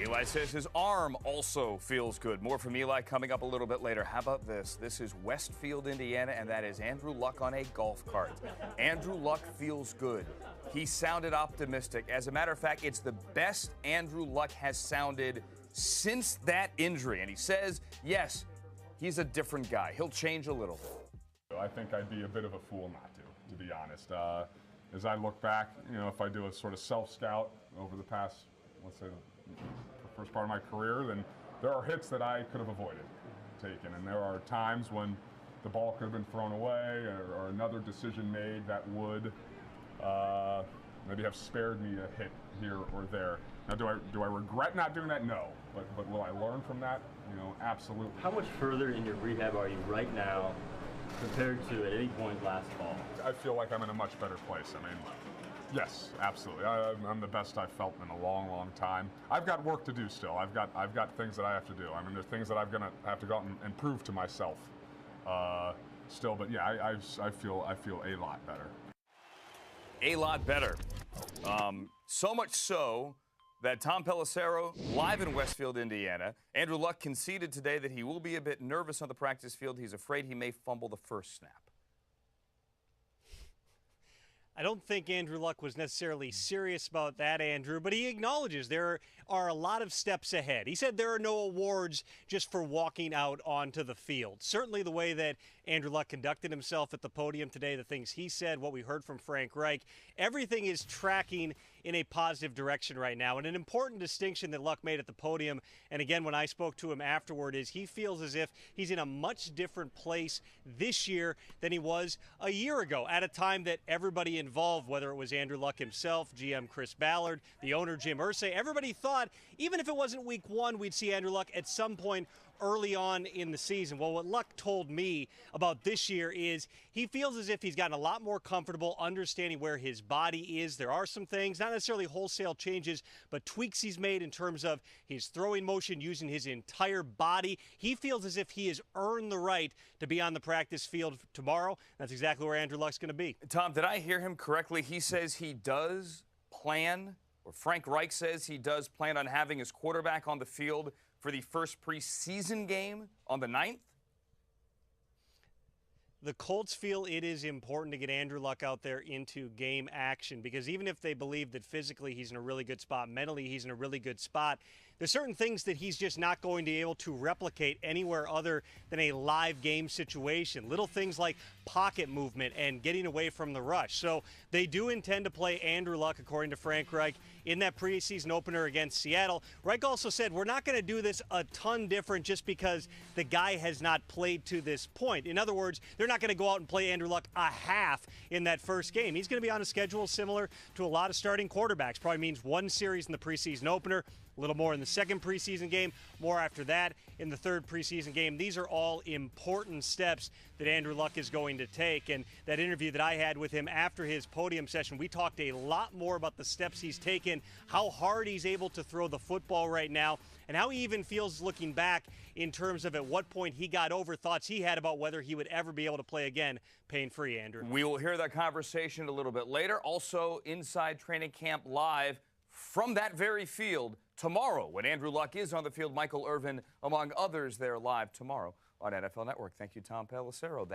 Eli says his arm also feels good. More from Eli coming up a little bit later. How about this? This is Westfield, Indiana, and that is Andrew Luck on a golf cart. Andrew Luck feels good. He sounded optimistic. As a matter of fact, it's the best Andrew Luck has sounded since that injury. And he says, yes, he's a different guy. He'll change a little bit. I think I'd be a bit of a fool not to be honest. As I look back, if I do a sort of self-scout over the past, let's say, the first part of my career, then there are hits that I could have avoided taking, and there are times when the ball could have been thrown away or another decision made that would maybe have spared me a hit here or there. Now, do I regret not doing that? No, but will I learn from that? Absolutely. How much further in your rehab are you right now compared to at any point last fall? I feel like I'm in a much better place. I mean, yes, absolutely. I'm the best I've felt in a long, long time. I've got work to do still. I've got things that I have to do. I mean, there's things that I'm gonna have to go out and prove to myself still. But yeah, I feel a lot better. A lot better. So much so that Tom Pelissero, live in Westfield, Indiana, Andrew Luck conceded today that he will be a bit nervous on the practice field. He's afraid he may fumble the first snap. I don't think Andrew Luck was necessarily serious about that, Andrew, but he acknowledges there are a lot of steps ahead. He said there are no awards just for walking out onto the field. Certainly the way that Andrew Luck conducted himself at the podium today, the things he said, what we heard from Frank Reich, everything is tracking in a positive direction right now. And an important distinction that Luck made at the podium, and again when I spoke to him afterward, is he feels as if he's in a much different place this year than he was a year ago, at a time that everybody involved, whether it was Andrew Luck himself, GM Chris Ballard, the owner Jim Irsay, everybody thought even if it wasn't week one, we'd see Andrew Luck at some point early on in the season. Well, what Luck told me about this year is he feels as if he's gotten a lot more comfortable understanding where his body is. There are some things, not necessarily wholesale changes, but tweaks he's made in terms of his throwing motion, using his entire body. He feels as if he has earned the right to be on the practice field tomorrow. That's exactly where Andrew Luck's going to be. Tom, did I hear him correctly? He says he does plan, or Frank Reich says he does plan on having his quarterback on the field for the first preseason game on the 9th? The Colts feel it is important to get Andrew Luck out there into game action, because even if they believe that physically he's in a really good spot, mentally he's in a really good spot, there's certain things that he's just not going to be able to replicate anywhere other than a live game situation. Little things like pocket movement and getting away from the rush. So they do intend to play Andrew Luck, according to Frank Reich, in that preseason opener against Seattle. Reich also said, we're not going to do this a ton different just because the guy has not played to this point. In other words, they're not going to go out and play Andrew Luck a half in that first game. He's going to be on a schedule similar to a lot of starting quarterbacks. Probably means one series in the preseason opener, a little more in the second preseason game, more after that in the third preseason game. These are all important steps that Andrew Luck is going to take. And that interview that I had with him after his podium session, we talked a lot more about the steps he's taken, how hard he's able to throw the football right now, and how he even feels looking back in terms of at what point he got over thoughts he had about whether he would ever be able to play again pain-free, Andrew. We will hear that conversation a little bit later. Also, Inside Training Camp Live from that very field tomorrow when Andrew Luck is on the field. Michael Irvin, among others, there live tomorrow on NFL Network. Thank you, Tom Pelissero.